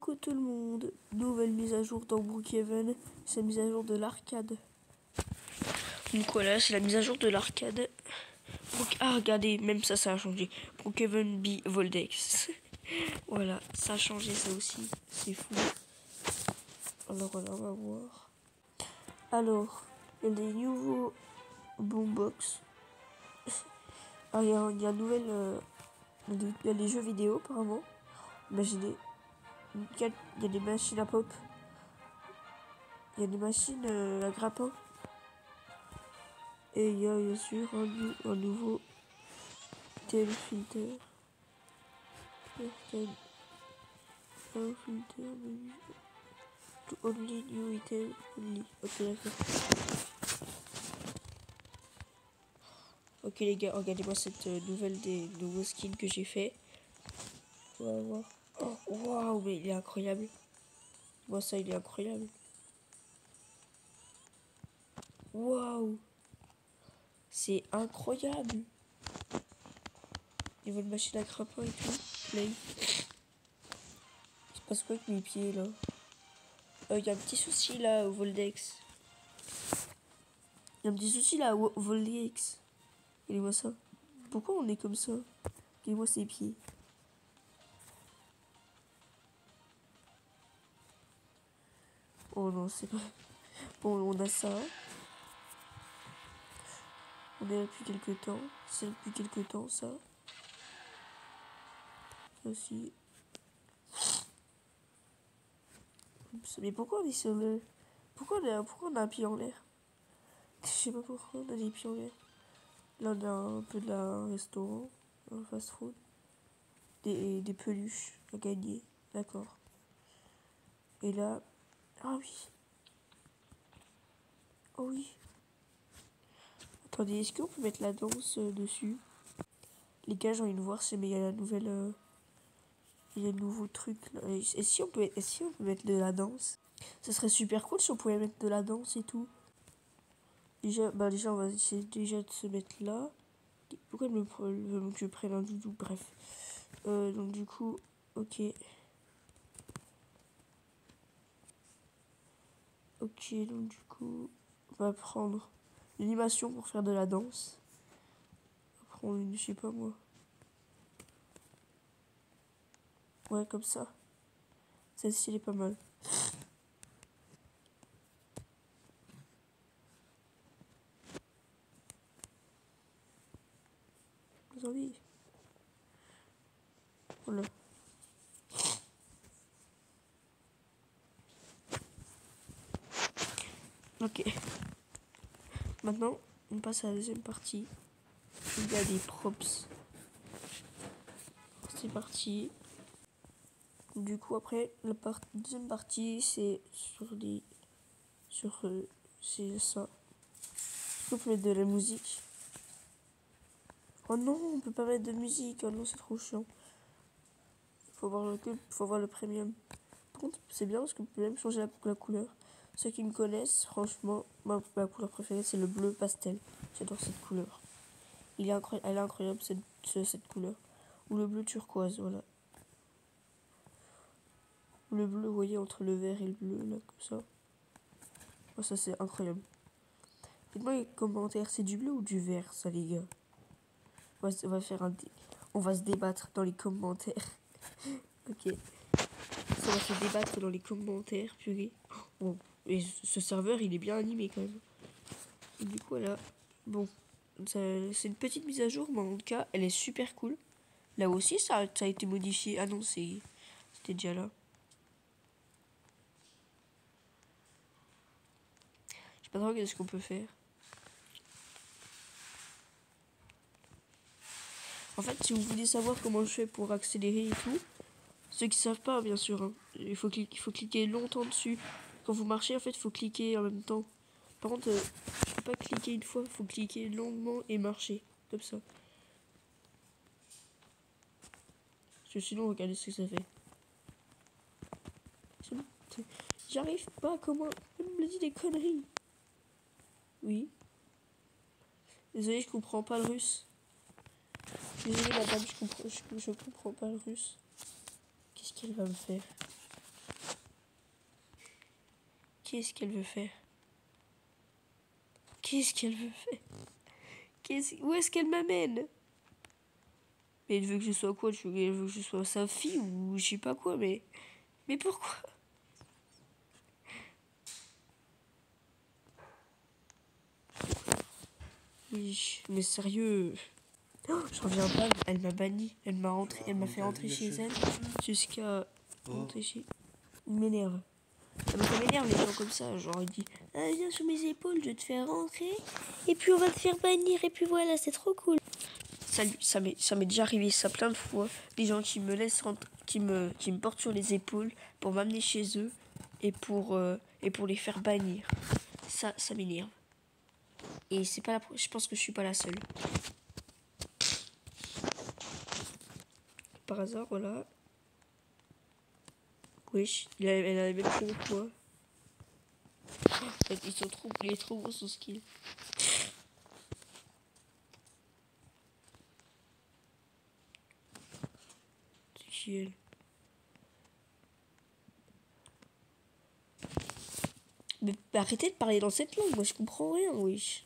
Coucou tout le monde, nouvelle mise à jour dans Brookhaven, c'est la mise à jour de l'arcade. Donc voilà, c'est la mise à jour de l'arcade. Ah regardez, même ça a changé. Brookhaven B Voldex. Voilà, ça a changé ça aussi, c'est fou. Alors voilà, on va voir. Alors, il y a des nouveaux boombox. Ah, il y a une nouvelle... il y a les jeux vidéo apparemment. Imaginez, il y a des machines à pop. Il y a des machines à grappin. Et il y a bien sûr un nouveau tail filter. Tail filter. To only new item only. Ok, d'accord. Ok les gars, regardez-moi cette nouvelle des nouveaux skins que j'ai fait. On va voir. Oh, waouh, mais il est incroyable. Moi ça, il est incroyable. Waouh. C'est incroyable. Il y a une machine à grappin et tout. Play. Il se passe quoi avec mes pieds là? Il y a un petit souci là au Voldex. Il y a un petit souci là au Voldex. Regardez-moi ça. Pourquoi on est comme ça? Regardez-moi ses pieds. Oh non, c'est pas... Bon, on a ça. On est là depuis quelques temps. C'est depuis quelques temps, ça. Ça aussi. Oups. Mais pourquoi on est sur le... pourquoi on a un pied en l'air? Je sais pas pourquoi on a des pieds en l'air. Là, on a un peu de la restaurant. Un fast-food. Des peluches à gagner. D'accord. Et là... Ah oui. Oh oui. Attendez, est-ce qu'on peut mettre la danse dessus? Les gars, j'ai envie de voir si mais il y a la nouvelle... il y a le nouveau truc là. Et si on peut mettre de la danse? Ça serait super cool si on pouvait mettre de la danse et tout. Déjà, on va essayer déjà de se mettre là. Pourquoi il veut que je prenne un doudou? Bref. Donc du coup, ok. Ok, donc du coup, on va prendre l'animation pour faire de la danse. On va prendre une, je sais pas moi. Ouais, comme ça. Celle-ci, elle est pas mal. Vous en avez? Voilà. Ok. Maintenant, on passe à la deuxième partie. Il y a des props. C'est parti. Du coup, après, la deuxième partie, c'est sur les... c'est ça. Est-ce qu'on peut mettre de la musique? Oh non, on peut pas mettre de musique. Oh non, c'est trop chiant. Faut voir le premium. Par contre, c'est bien parce qu'on peut même changer la couleur. Ceux qui me connaissent, franchement, ma couleur préférée, c'est le bleu pastel. J'adore cette couleur. Elle est incroyable, cette couleur. Ou le bleu turquoise, voilà. Le bleu, vous voyez, entre le vert et le bleu, là, comme ça. Oh, ça, c'est incroyable. Dites-moi les commentaires, c'est du bleu ou du vert, ça, les gars? On va faire on va se débattre dans les commentaires. Ok. Ça va se débattre dans les commentaires, purée. Bon, et ce serveur, il est bien animé, quand même. Et du coup, voilà. Bon, c'est une petite mise à jour, mais en tout cas, elle est super cool. Là aussi, ça a été modifié. Ah non, c'était déjà là. Je sais pas trop qu'est-ce qu'on peut faire. En fait, si vous voulez savoir comment je fais pour accélérer et tout, ceux qui savent pas, bien sûr, hein, il faut cliquer longtemps dessus. Quand vous marchez, en fait, il faut cliquer en même temps. Par contre, je peux pas cliquer une fois, il faut cliquer longuement et marcher, comme ça. Parce que sinon, regardez ce que ça fait. J'arrive pas, comment? Elle me dit des conneries. Oui. Désolé, je comprends pas le russe. Désolé, madame, je comprends pas le russe. Qu'est-ce qu'elle va me faire? Qu'est-ce qu'elle veut faire? Qu'est-ce qu'elle veut faire? Où est-ce qu'elle m'amène? Mais elle veut que je sois quoi? Elle veut que je sois sa fille ou je sais pas quoi, mais... Mais pourquoi? Oui, mais sérieux... Oh, je reviens pas, elle m'a banni. Elle m'a fait rentrer chez elle jusqu'à rentrer chez... Il m'énerve. Ça m'énerve les gens comme ça, genre il dit ah, viens sur mes épaules, je vais te faire rentrer et puis on va te faire bannir et puis voilà, c'est trop cool. Ça m'est déjà arrivé ça plein de fois, des gens qui me laissent rentrer, qui me portent sur les épaules pour m'amener chez eux et pour les faire bannir. Ça m'énerve. Et c'est pas je pense que je suis pas la seule. Par hasard, voilà. Wesh, elle a les mêmes cheveux que moi. Il est trop gros son skill. C'est qui elle? Mais arrêtez de parler dans cette langue, moi je comprends rien, wesh.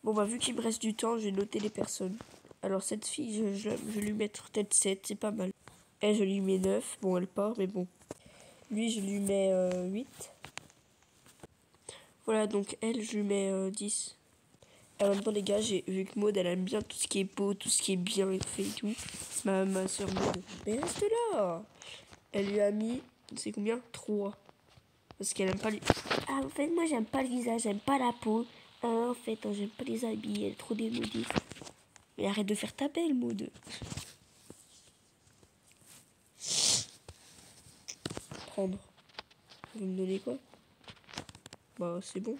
Bon bah vu qu'il me reste du temps, je vais noter les personnes. Alors cette fille, je vais lui mettre peut-être 7, c'est pas mal. Elle, je lui mets 9, bon elle part, mais bon. Lui, je lui mets 8. Voilà, donc elle, je lui mets 10. Et en même temps, les gars, vu que Maud, elle aime bien tout ce qui est beau, tout ce qui est bien fait et tout. Ma soeur Maud, mais reste là. Elle lui a mis, c'est combien? 3. Parce qu'elle aime pas les... Ah, en fait, moi, j'aime pas le visage, j'aime pas la peau. Ah, en fait, j'aime pas les habits, elle est trop démodée. Mais arrête de faire ta belle, Maud. Prendre. Vous me donner quoi? Bah, c'est bon.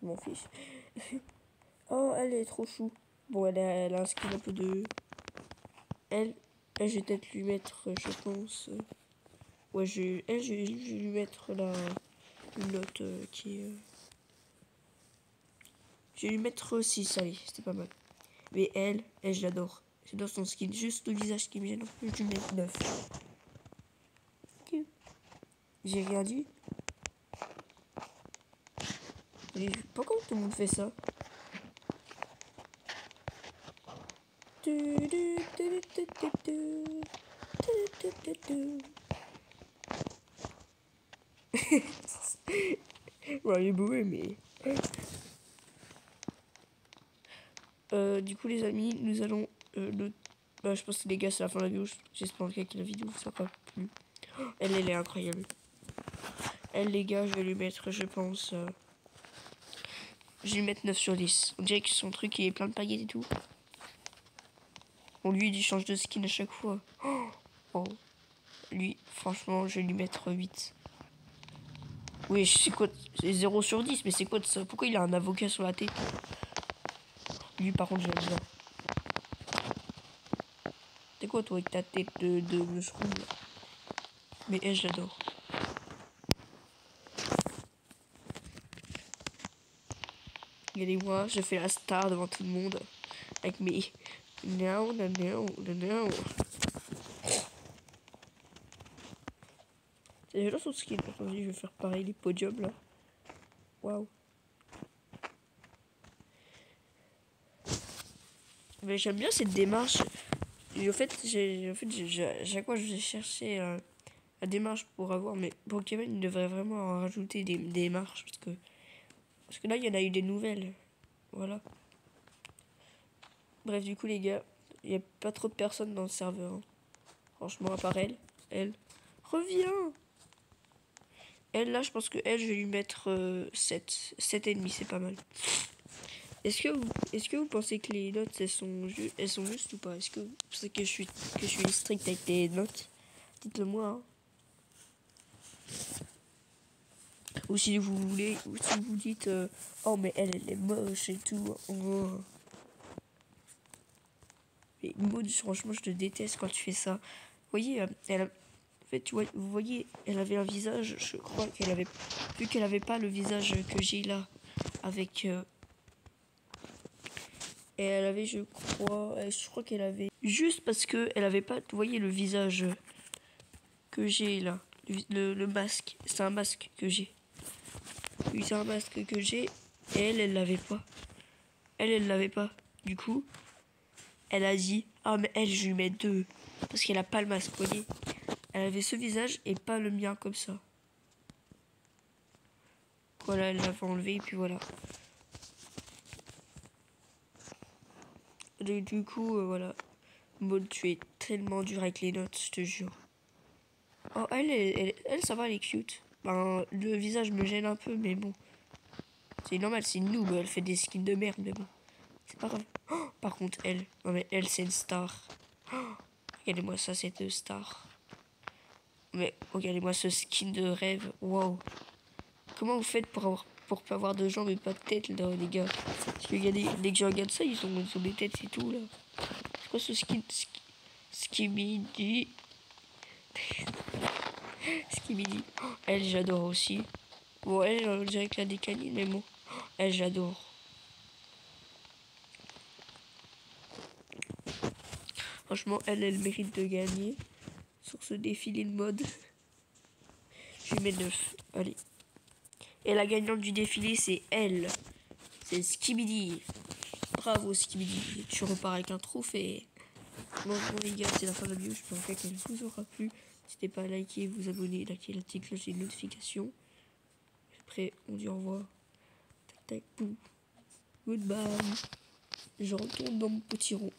Je m'en fiche. Oh, elle est trop chou. Bon, elle a un skin un peu de... Elle, je vais peut-être lui mettre, je pense... Ouais, je vais lui mettre une note qui est... Je vais lui mettre 6, allez, c'était pas mal. Mais elle, je l'adore. J'adore son skin. Juste le visage qui me gêne. Je lui mets 9. J'ai rien dit. Pourquoi tout le monde fait ça? Ouais, il est beau, mais... du coup, les amis, nous allons... Bah, je pense que les gars, c'est la fin de la vidéo. J'espère que la vidéo vous aura plu. Elle est incroyable. Elle, les gars, je vais lui mettre, je pense... je vais lui mettre 9 sur 10. On dirait que son truc, il est plein de paillettes et tout. Bon, lui, il change de skin à chaque fois. Oh. Lui, franchement, je vais lui mettre 8. Oui, c'est quoi? C'est 0 sur 10, mais c'est quoi de ça? Pourquoi il a un avocat sur la tête? Lui, par contre, j'aime bien. C'est quoi, toi, avec ta tête de mushroom? Mais elle, j'adore. Regardez-moi, je fais la star devant tout le monde. Avec mes... Non. C'est déjà son skin. Attendez, je vais faire pareil, les podiums, là. Waouh. Mais j'aime bien cette démarche. Et en fait, chaque fois, je cherchais la démarche pour avoir... Mais Pokémon, il devrait vraiment en rajouter des démarches. Parce que là, il y en a eu des nouvelles. Voilà. Bref, du coup, les gars, il n'y a pas trop de personnes dans le serveur. Hein. Franchement, à part elle. Elle. Reviens! Elle, là, je pense que elle, je vais lui mettre 7. 7,5, c'est pas mal. Est-ce que vous pensez que les notes, elles sont justes ou pas? Est-ce que vous pensez que je suis strict avec les notes? Dites-le moi. Hein. Ou si vous voulez, ou si vous dites oh mais elle est moche et tout. Oh. Mais Maud, franchement, je te déteste quand tu fais ça. Vous voyez, en fait, vous voyez, elle avait un visage, je crois qu'elle avait... Vu qu'elle avait pas le visage que j'ai là, avec... et elle avait, je crois qu'elle avait... Juste parce que elle avait pas, vous voyez, le visage que j'ai là. Le masque, c'est un masque que j'ai. c'est un masque que j'ai. Et elle l'avait pas. Elle l'avait pas. Du coup, elle a dit, ah mais elle, je lui mets 2. Parce qu'elle a pas le masque, vous voyez. Elle avait ce visage et pas le mien comme ça. Voilà, elle l'avait enlevé et puis voilà. Et du coup, voilà. Maud, tu es tellement dur avec les notes, je te jure. Oh, elle, ça va, elle est cute. Ben, le visage me gêne un peu, mais bon. C'est normal, c'est une noob, elle fait des skins de merde, mais bon. C'est pas grave. Oh, par contre, elle. Non, mais elle, c'est une star. Oh, regardez-moi ça, c'est une star. Mais regardez-moi ce skin de rêve. Wow. Comment vous faites pour pas avoir de jambes et pas de tête, là, les gars? Parce que regardez, dès que je regarde ça, ils ont des têtes et tout, là. C'est quoi ce skin? Skibidi. Skibidi. Oh, elle, j'adore aussi. Bon, elle, on dirait qu'elle a des canines, mais bon. Oh, elle, j'adore. Franchement, elle mérite de gagner sur ce défilé de mode. Je lui mets 9. Allez. Et la gagnante du défilé, c'est elle. C'est Skibidi. Bravo, Skibidi. Tu repars avec un trophée. Bon, les gars, c'est la fin de la vidéo. J'espère qu'elle vous aura plu. N'hésitez pas à liker, vous abonner, liker la petite cloche des notifications. Après, on dit au revoir. Tac, tac, boum. Goodbye. Je retourne dans mon petit rond.